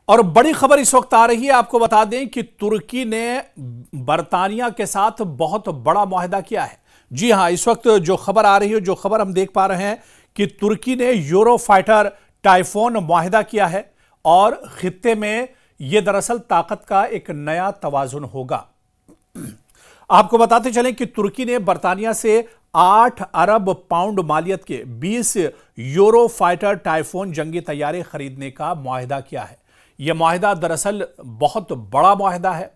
और बड़ी खबर इस वक्त आ रही है, आपको बता दें कि तुर्की ने बरतानिया के साथ बहुत बड़ा मुआहदा किया है। जी हां, इस वक्त जो खबर आ रही है, जो खबर हम देख पा रहे हैं कि तुर्की ने यूरो फाइटर टाइफोन मुआहदा किया है और खित्ते में यह दरअसल ताकत का एक नया तवाजुन होगा। आपको बताते चलें कि तुर्की ने बरतानिया से 8 अरब पाउंड मालियत के 20 यूरो फाइटर टाइफोन जंगी तैयारे खरीदने का मुआहदा किया है। यह मुआहदा दरअसल बहुत बड़ा मुआहदा है।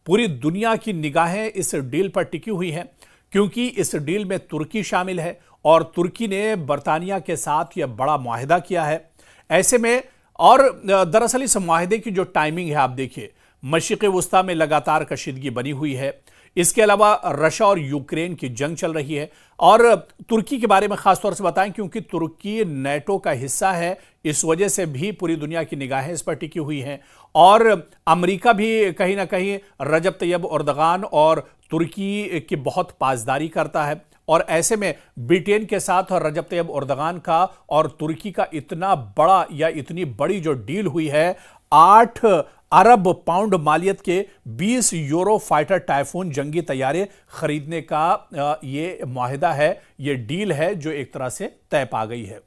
पूरी दुनिया की निगाहें इस डील पर टिकी हुई हैं क्योंकि इस डील में तुर्की शामिल है और तुर्की ने बरतानिया के साथ यह बड़ा मुआहदा किया है। ऐसे में और दरअसल इस मुआहदे की जो टाइमिंग है, आप देखिए, मशरिक़ वुस्ता में लगातार कशीदगी बनी हुई है। इसके अलावा रशिया और यूक्रेन की जंग चल रही है और तुर्की के बारे में खासतौर से बताएं क्योंकि तुर्की नेटो का हिस्सा है। इस वजह से भी पूरी दुनिया की निगाहें इस पर टिकी हुई हैं और अमेरिका भी कहीं ना कहीं रजब तैयब एर्दोगान और तुर्की की बहुत पासदारी करता है। और ऐसे में ब्रिटेन के साथ और रजब तैयब एर्दोगान का और तुर्की का इतना बड़ा या इतनी बड़ी जो डील हुई है, 8 अरब पाउंड मालियत के 20 यूरो फाइटर टाइफून जंगी तैयारे खरीदने का ये मुआहदा है, ये डील है जो एक तरह से तय पा गई है।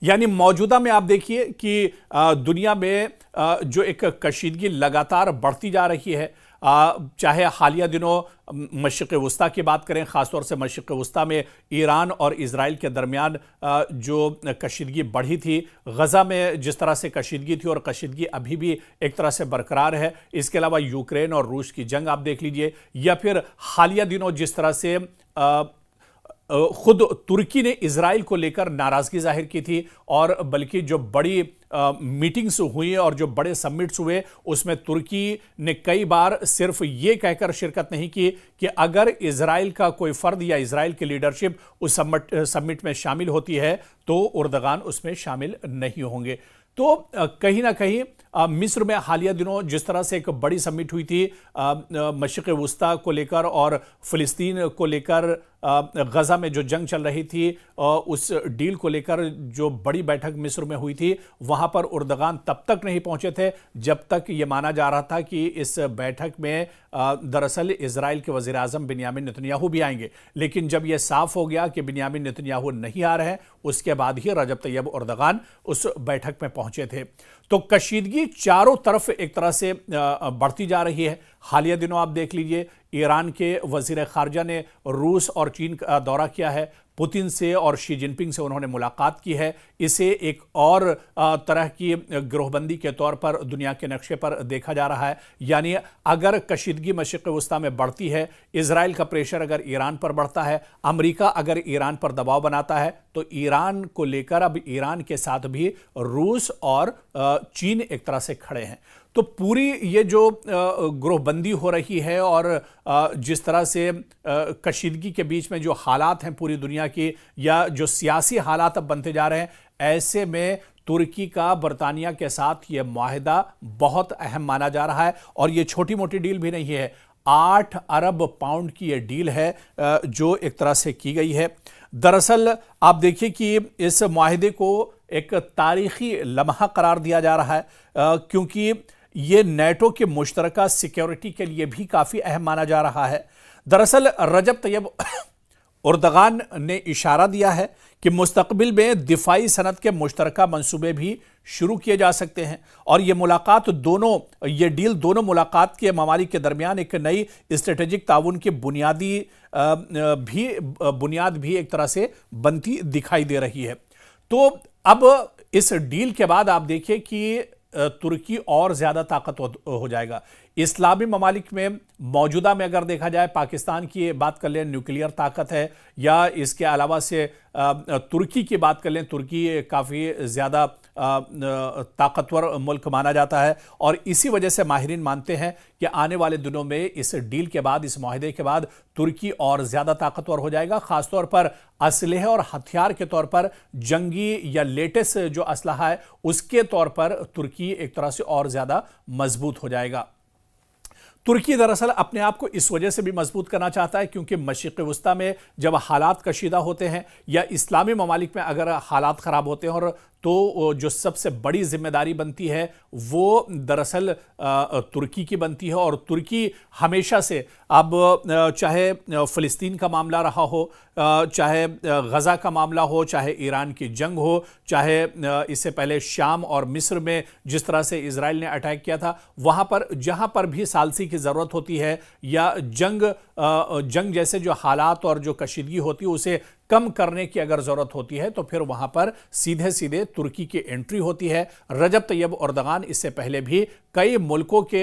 यानी मौजूदा में आप देखिए कि दुनिया में जो एक कशीदगी लगातार बढ़ती जा रही है, चाहे हालिया दिनों मशरिक़ वुस्ता की बात करें, ख़ासतौर से मशरिक़ वुस्ता में ईरान और इजराइल के दरमियान जो कशीदगी बढ़ी थी, गज़ा में जिस तरह से कशीदगी थी और कशीदगी अभी भी एक तरह से बरकरार है। इसके अलावा यूक्रेन और रूस की जंग आप देख लीजिए, या फिर हालिया दिनों जिस तरह से खुद तुर्की ने इजराइल को लेकर नाराजगी जाहिर की थी और बल्कि जो बड़ी मीटिंग्स हुई और जो बड़े समिट्स हुए उसमें तुर्की ने कई बार सिर्फ ये कहकर शिरकत नहीं की कि अगर इजराइल का कोई फर्द या इजराइल की लीडरशिप उस समिट में शामिल होती है तो एर्दोगान उसमें शामिल नहीं होंगे। तो कहीं ना कहीं मिस्र में हालिया दिनों जिस तरह से एक बड़ी समिट हुई थी मशरिक़ वुस्ता को लेकर और फ़िलिस्तीन को लेकर, गज़ा में जो जंग चल रही थी उस डील को लेकर जो बड़ी बैठक मिस्र में हुई थी, वहां पर एर्दोगान तब तक नहीं पहुंचे थे जब तक ये माना जा रहा था कि इस बैठक में दरअसल इजराइल के वज़ीर आज़म बिन्यामिन नेतन्याहू भी आएंगे। लेकिन जब यह साफ हो गया कि बिन्यामिन नेतन्याहू नहीं आ रहे हैं, उसके बाद ही रजब तैयब एर्दोगान उस बैठक में पहुंचे थे। तो कशीदगी चारों तरफ एक तरह से बढ़ती जा रही है। हालिया दिनों आप देख लीजिए, ईरान के वज़ीर ख़ारजा ने रूस और चीन का दौरा किया है, पुतिन से और शी जिनपिंग से उन्होंने मुलाकात की है। इसे एक और तरह की गिरोहबंदी के तौर पर दुनिया के नक्शे पर देखा जा रहा है। यानी अगर कशीदगी मशरिक़ वुस्ता में बढ़ती है, इजराइल का प्रेशर अगर ईरान पर बढ़ता है, अमेरिका अगर ईरान पर दबाव बनाता है, तो ईरान को लेकर अब ईरान के साथ भी रूस और चीन एक तरह से खड़े हैं। तो पूरी ये जो गिरोहबंदी हो रही है और जिस तरह से कशीदगी के बीच में जो हालात हैं पूरी दुनिया की, या जो सियासी हालात अब बनते जा रहे हैं, ऐसे में तुर्की का बरतानिया के साथ ये मुआहदा बहुत अहम माना जा रहा है। और ये छोटी मोटी डील भी नहीं है, 8 अरब पाउंड की ये डील है जो एक तरह से की गई है। दरअसल आप देखिए कि इस मुआहदे को एक तारीखी लम्हा करार दिया जा रहा है क्योंकि ये नेटो के मुश्तरका सिक्योरिटी के लिए भी काफ़ी अहम माना जा रहा है। दरअसल रजब तैयब एर्दोगान ने इशारा दिया है कि मुस्तकबिल में दिफाई सनत के मुश्तरका मंसूबे भी शुरू किए जा सकते हैं और ये डील दोनों मुलाकात के ममालिक के दरमियान एक नई स्ट्रेटेजिक ताउन की बुनियाद भी एक तरह से बनती दिखाई दे रही है। तो अब इस डील के बाद आप देखिए कि तुर्की और ज्यादा ताकतवर हो जाएगा। इस्लामी ममालिक में मौजूदा में अगर देखा जाए, पाकिस्तान की बात कर लें, न्यूक्लियर ताकत है, या इसके अलावा से तुर्की की बात कर लें, तुर्की काफ़ी ज़्यादा ताकतवर मुल्क माना जाता है और इसी वजह से माहिरीन मानते हैं कि आने वाले दिनों में इस डील के बाद, इस मुआहदे के बाद तुर्की और ज़्यादा ताकतवर हो जाएगा। ख़ासतौर पर असलहे और हथियार के तौर पर, जंगी या लेटेस्ट जो असलहा है उसके तौर पर तुर्की एक तरह से और ज़्यादा मजबूत हो जाएगा। तुर्की दरअसल अपने आप को इस वजह से भी मजबूत करना चाहता है क्योंकि मशरिक़ वस्ता में जब हालात कशीदा होते हैं या इस्लामी ममालिक में अगर हालात ख़राब होते हैं और तो जो सबसे बड़ी जिम्मेदारी बनती है वो दरअसल तुर्की की बनती है। और तुर्की हमेशा से अब चाहे फ़लस्तीन का मामला रहा हो, चाहे गज़ा का मामला हो, चाहे ईरान की जंग हो, चाहे इससे पहले शाम और मिस्र में जिस तरह से इजराइल ने अटैक किया था, वहाँ पर जहाँ पर भी सालसी की ज़रूरत होती है या जंग जैसे जो हालात और जो कशीदगी होती है उसे कम करने की अगर ज़रूरत होती है तो फिर वहाँ पर सीधे सीधे तुर्की की एंट्री होती है। रजब तैयब एर्दोगान इससे पहले भी कई मुल्कों के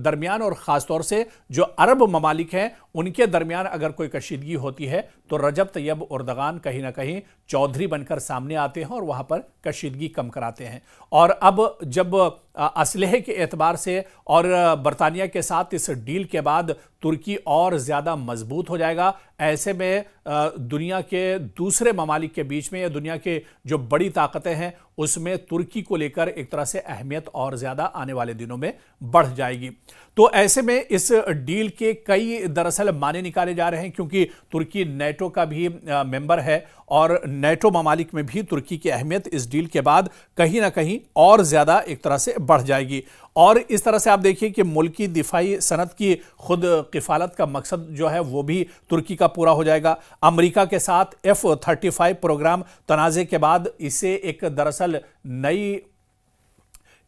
दरमियान और ख़ास तौर से जो अरब ममालिक हैं उनके दरमियान अगर कोई कशीदगी होती है तो रजब तैयब एर्दोगान कहीं ना कहीं चौधरी बनकर सामने आते हैं और वहाँ पर कशीदगी कम कराते हैं। और अब जब असलहे के एतबार से और बरतानिया के साथ इस डील के बाद तुर्की और ज़्यादा मजबूत हो जाएगा। ऐसे में दुनिया के दूसरे ममालिक के बीच में या दुनिया के जो बड़ी ताकतें हैं उसमें तुर्की को लेकर एक तरह से अहमियत और ज़्यादा आने वाले दिनों में बढ़ जाएगी। तो ऐसे में इस डील के कई दरअसल माने निकाले जा रहे हैं क्योंकि तुर्की नेटो का भी मेंबर है और नेटो ममालिक में भी तुर्की की अहमियत इस डील के बाद कहीं ना कहीं और ज़्यादा एक तरह से बढ़ जाएगी। और इस तरह से आप देखिए कि मुल्की दिफाई सनत की खुद किफ़ालत का मकसद जो है वो भी तुर्की का पूरा हो जाएगा। अमेरिका के साथ F-35 प्रोग्राम तनाज़े के बाद इसे एक दरअसल नई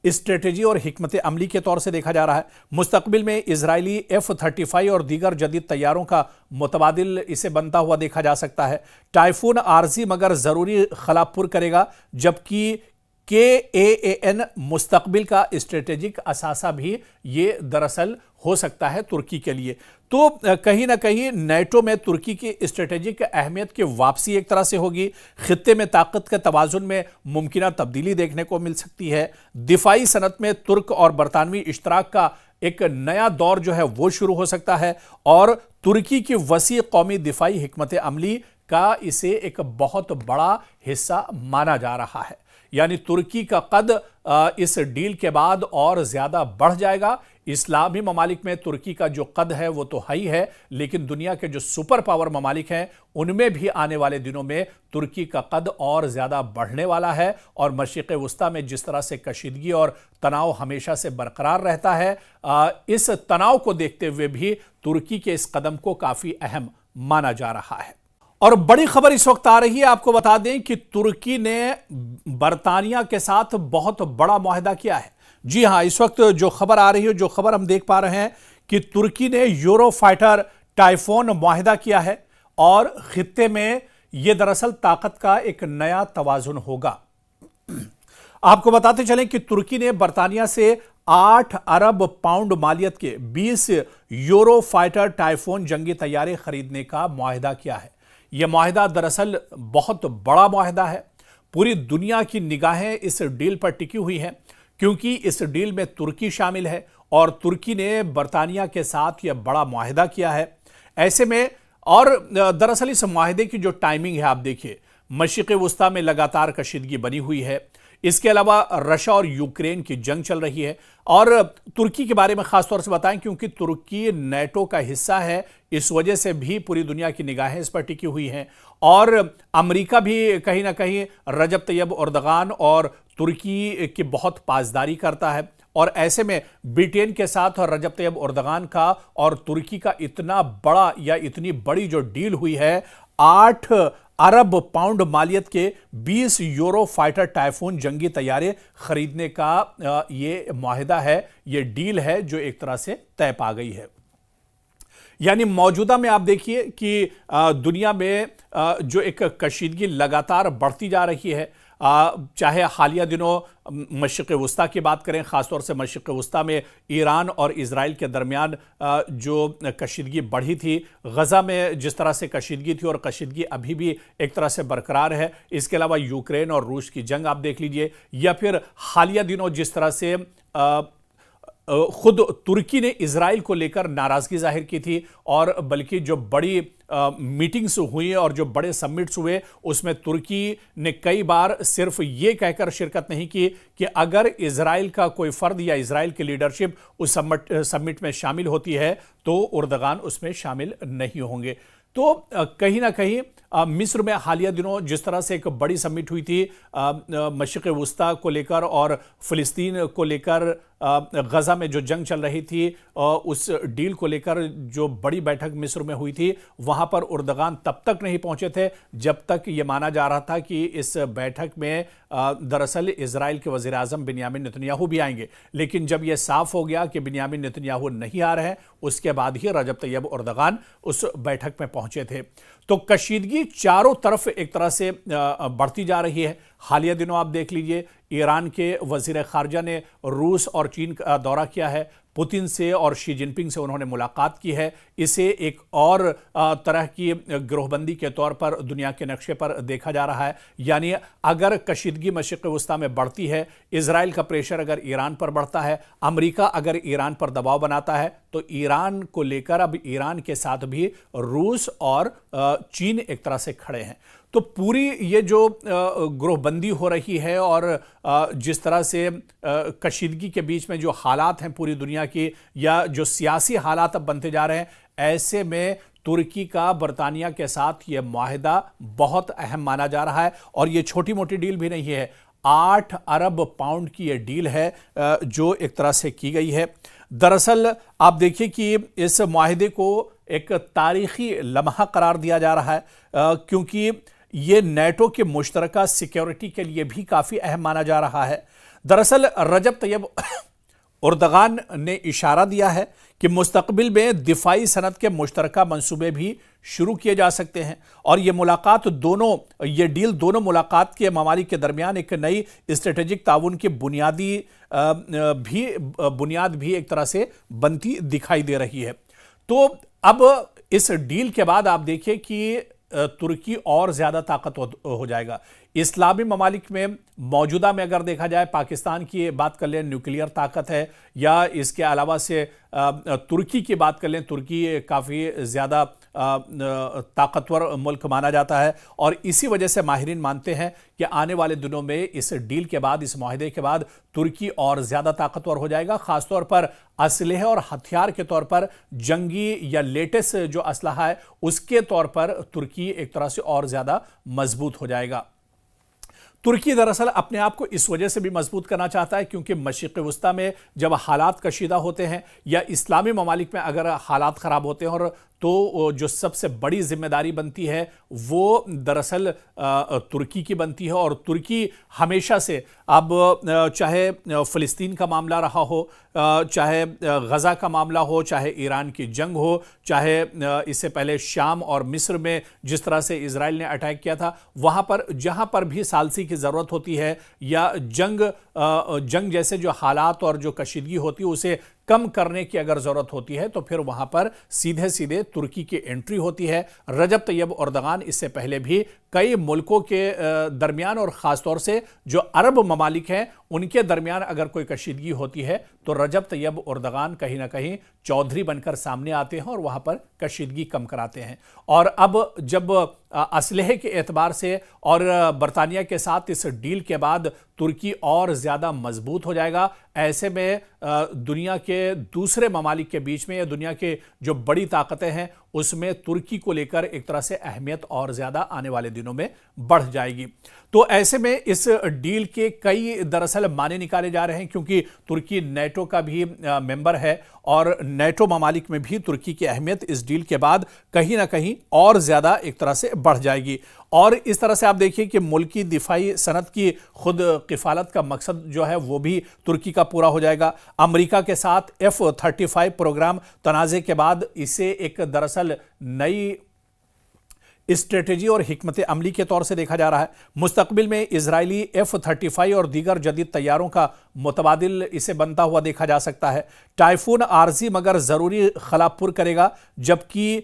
स्ट्रेटेजी और हिकमत अमली के तौर से देखा जा रहा है। मुस्तकबिल में इजरायली F-35 और दीगर जदीद तैयारों का मुतबादिल इसे बनता हुआ देखा जा सकता है। टाइफून आर्जी मगर ज़रूरी खलापुर करेगा, जबकि KAAN मुस्तकबिल का स्ट्रेटेजिक असासा भी ये दरअसल हो सकता है तुर्की के लिए। तो कहीं ना कहीं नेटो में तुर्की की स्ट्रेटेजिक अहमियत की वापसी एक तरह से होगी। खित्ते में ताकत के तवाजुन में मुमकिन तब्दीली देखने को मिल सकती है। दिफाई सनत में तुर्क और बरतानवी इश्तराक का एक नया दौर जो है वो शुरू हो सकता है और तुर्की की वसी कौमी दिफाई हिकमत अमली का इसे एक बहुत बड़ा हिस्सा माना जा रहा है। यानी तुर्की का कद इस डील के बाद और ज़्यादा बढ़ जाएगा। इस्लामी ममालिक में तुर्की का जो कद है वो तो है ही है, लेकिन दुनिया के जो सुपर पावर ममालिक हैं उनमें भी आने वाले दिनों में तुर्की का कद और ज़्यादा बढ़ने वाला है। और मशरिक़ वस्ता में जिस तरह से कशीदगी और तनाव हमेशा से बरकरार रहता है, इस तनाव को देखते हुए भी तुर्की के इस कदम को काफ़ी अहम माना जा रहा है। और बड़ी खबर इस वक्त आ रही है, आपको बता दें कि तुर्की ने बरतानिया के साथ बहुत बड़ा मुआहदा किया है। जी हां, इस वक्त जो खबर आ रही है, जो खबर हम देख पा रहे हैं कि तुर्की ने यूरो फाइटर टाइफोन मुआहदा किया है और खित्ते में यह दरअसल ताकत का एक नया तवाजुन होगा। आपको बताते चलें कि तुर्की ने बरतानिया से 8 अरब पाउंड मालियत के 20 यूरो फाइटर टाइफोन जंगी तैयारे खरीदने का मुआहदा किया है। यह मुआहदा दरअसल बहुत बड़ा मुआहदा है। पूरी दुनिया की निगाहें इस डील पर टिकी हुई हैं क्योंकि इस डील में तुर्की शामिल है और तुर्की ने बरतानिया के साथ यह बड़ा मुआहदा किया है। ऐसे में और दरअसल इस मुआहदे की जो टाइमिंग है आप देखिए, मशरिक़ वस्ता में लगातार कशीदगी बनी हुई है। इसके अलावा रशिया और यूक्रेन की जंग चल रही है। और तुर्की के बारे में खास तौर से बताएं क्योंकि तुर्की नेटो का हिस्सा है, इस वजह से भी पूरी दुनिया की निगाहें इस पर टिकी हुई हैं। और अमेरिका भी कहीं ना कहीं रजब तैयब एर्दोगान और तुर्की की बहुत पासदारी करता है। और ऐसे में ब्रिटेन के साथ और रजब तैयब एर्दोगान का और तुर्की का इतना बड़ा या इतनी बड़ी जो डील हुई है, 8 अरब पाउंड मालियत के 20 यूरो फाइटर टाइफून जंगी तैयारे खरीदने का ये मुआहदा है, ये डील है जो एक तरह से तय पा गई है। यानी मौजूदा में आप देखिए कि दुनिया में जो एक कशीदगी लगातार बढ़ती जा रही है, चाहे हालिया दिनों मशरिक़ वस्ता की बात करें, ख़ासतौर से मशरिक़ वस्ता में ईरान और इजराइल के दरमियान जो कशीदगी बढ़ी थी, गज़ा में जिस तरह से कशीदगी थी और कशीदगी अभी भी एक तरह से बरकरार है। इसके अलावा यूक्रेन और रूस की जंग आप देख लीजिए, या फिर हालिया दिनों जिस तरह से खुद तुर्की ने इजराइल को लेकर नाराजगी जाहिर की थी और बल्कि जो बड़ी मीटिंग्स हुई और जो बड़े समिट्स हुए उसमें तुर्की ने कई बार सिर्फ ये कहकर शिरकत नहीं की कि अगर इजराइल का कोई फर्द या इजराइल की लीडरशिप उस समिट में शामिल होती है तो उर्दगान उसमें शामिल नहीं होंगे। तो कहीं ना कहीं मिस्र में हालिया दिनों जिस तरह से एक बड़ी समिट हुई थी मशरिक़ वुस्ता को लेकर और फ़िलिस्तीन को लेकर, गज़ा में जो जंग चल रही थी उस डील को लेकर जो बड़ी बैठक मिस्र में हुई थी, वहां पर उर्दगान तब तक नहीं पहुंचे थे जब तक ये माना जा रहा था कि इस बैठक में दरअसल इजराइल के वज़ीर आज़म बिन्यामिन नेतन्याहू भी आएंगे। लेकिन जब यह साफ हो गया कि बिन्यामिन नेतन्याहू नहीं आ रहे हैं, उसके बाद ही रजब तैयब उर्दगान उस बैठक में पहुंचे थे। तो कशीदगी चारों तरफ एक तरह से बढ़ती जा रही है। हालिया दिनों आप देख लीजिए, ईरान के वजीर खारजा ने रूस और चीन का दौरा किया है, पुतिन से और शी जिनपिंग से उन्होंने मुलाकात की है। इसे एक और तरह की गिरोहबंदी के तौर पर दुनिया के नक्शे पर देखा जा रहा है। यानी अगर कशीदगी मशरिक़ वुस्ता में बढ़ती है, इजराइल का प्रेशर अगर ईरान पर बढ़ता है, अमेरिका अगर ईरान पर दबाव बनाता है, तो ईरान को लेकर अब ईरान के साथ भी रूस और चीन एक तरह से खड़े हैं। तो पूरी ये जो गिरोहबंदी हो रही है और जिस तरह से कशीदगी के बीच में जो हालात हैं पूरी दुनिया की, या जो सियासी हालात अब बनते जा रहे हैं, ऐसे में तुर्की का बरतानिया के साथ ये मुआहदा बहुत अहम माना जा रहा है। और ये छोटी मोटी डील भी नहीं है, 8 अरब पाउंड की ये डील है जो एक तरह से की गई है। दरअसल आप देखिए कि इस मुआहदे को एक तारीखी लम्हा करार दिया जा रहा है क्योंकि ये नेटो के मुश्तरका सिक्योरिटी के लिए भी काफ़ी अहम माना जा रहा है। दरअसल रजब तैयब उर्दगान ने इशारा दिया है कि मुस्तकबिल में दिफाई सनत के मुश्तरका मंसूबे भी शुरू किए जा सकते हैं और ये डील दोनों मुलाकात के ममालिक के दरमियान एक नई स्ट्रेटेजिक ताउन की बुनियाद भी एक तरह से बनती दिखाई दे रही है। तो अब इस डील के बाद आप देखिए कि तुर्की और ज़्यादा ताकतवर हो जाएगा। इस्लामी ममालिक में मौजूदा में अगर देखा जाए, पाकिस्तान की बात कर लें, न्यूक्लियर ताकत है, या इसके अलावा से तुर्की की बात कर लें, तुर्की काफ़ी ज़्यादा ताकतवर मुल्क माना जाता है। और इसी वजह से माहिरीन मानते हैं कि आने वाले दिनों में इस डील के बाद, इस मुआहदे के बाद तुर्की और ज़्यादा ताकतवर हो जाएगा, ख़ासतौर पर असलहे और हथियार के तौर पर, जंगी या लेटेस्ट जो असलहा है उसके तौर पर तुर्की एक तरह से और ज़्यादा मजबूत हो जाएगा। तुर्की दरअसल अपने आप को इस वजह से भी मजबूत करना चाहता है क्योंकि मशरिक़ वुस्ता में जब हालात कशीदा होते हैं या इस्लामी ममालिक में अगर हालात ख़राब होते हैं, और तो जो सबसे बड़ी जिम्मेदारी बनती है वो दरअसल तुर्की की बनती है। और तुर्की हमेशा से, अब चाहे फ़िलिस्तीन का मामला रहा हो, चाहे गज़ा का मामला हो, चाहे ईरान की जंग हो, चाहे इससे पहले शाम और मिस्र में जिस तरह से इजराइल ने अटैक किया था, वहाँ पर जहाँ पर भी सालसी की ज़रूरत होती है या जंग जैसे जो हालात और जो कशीदगी होती है उसे कम करने की अगर जरूरत होती है, तो फिर वहां पर सीधे सीधे तुर्की की एंट्री होती है। रजब तैयब उर्दगान इससे पहले भी कई मुल्कों के दरमियान और ख़ासतौर से जो अरब ममालिक हैं उनके दरमियान अगर कोई कशीदगी होती है तो रजब तैयब उर्दगान कहीं ना कहीं चौधरी बनकर सामने आते हैं और वहां पर कशीदगी कम कराते हैं। और अब जब असलहे के एतबार से और बरतानिया के साथ इस डील के बाद तुर्की और ज़्यादा मजबूत हो जाएगा, ऐसे में दुनिया के दूसरे ममालिक के बीच में या दुनिया के जो बड़ी ताकतें हैं उसमें तुर्की को लेकर एक तरह से अहमियत और ज़्यादा आने वाले दिनों में बढ़ जाएगी। तो ऐसे में इस डील के कई दरअसल माने निकाले जा रहे हैं क्योंकि तुर्की नेटो का भी मेंबर है और नेटो ममालिक में भी तुर्की की अहमियत इस डील के बाद कहीं ना कहीं और ज़्यादा एक तरह से बढ़ जाएगी। और इस तरह से आप देखिए कि मुल्की दिफाई सनत की खुद किफ़ालत का मकसद जो है वो भी तुर्की का पूरा हो जाएगा। अमेरिका के साथ F-35 प्रोग्राम तनाज़े के बाद इसे एक दरअसल नई स्ट्रेटेजी और हिकमत अमली के तौर से देखा जा रहा है। मुस्तकबिल में इजरायली F-35 और दीगर जदीद तैयारों का मुतबादिल इसे बनता हुआ देखा जा सकता है। टाइफून आर्जी मगर ज़रूरी खलापुर करेगा, जबकि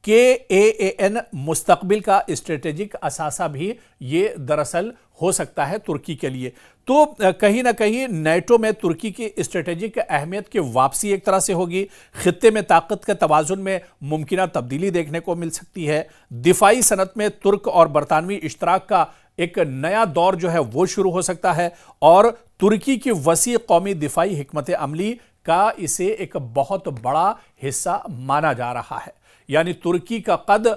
KAAN मुस्तकबिल का स्ट्रेटेजिक असासा भी ये दरअसल हो सकता है तुर्की के लिए। तो कहीं ना कहीं नेटो में तुर्की की स्ट्रेटेजिक अहमियत की वापसी एक तरह से होगी। खित्ते में ताकत के तवाजुन में मुमकिन तब्दीली देखने को मिल सकती है। दिफाई सनत में तुर्क और बरतानवी इश्तराक का एक नया दौर जो है वो शुरू हो सकता है और तुर्की की वसी कौमी दिफाई हिकमत अमली का इसे एक बहुत बड़ा हिस्सा माना जा रहा है। यानी तुर्की का कद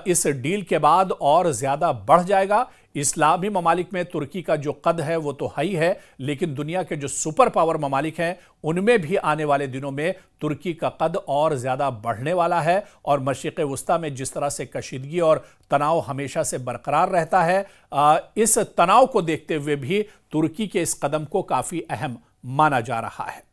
इस डील के बाद और ज्यादा बढ़ जाएगा। इस्लामी ममालिक में तुर्की का जो कद है वो तो ही है, लेकिन दुनिया के जो सुपर पावर ममालिक हैं उनमें भी आने वाले दिनों में तुर्की का कद और ज्यादा बढ़ने वाला है। और मशरिक़ वुस्ता में जिस तरह से कशीदगी और तनाव हमेशा से बरकरार रहता है, इस तनाव को देखते हुए भी तुर्की के इस कदम को काफी अहम माना जा रहा है।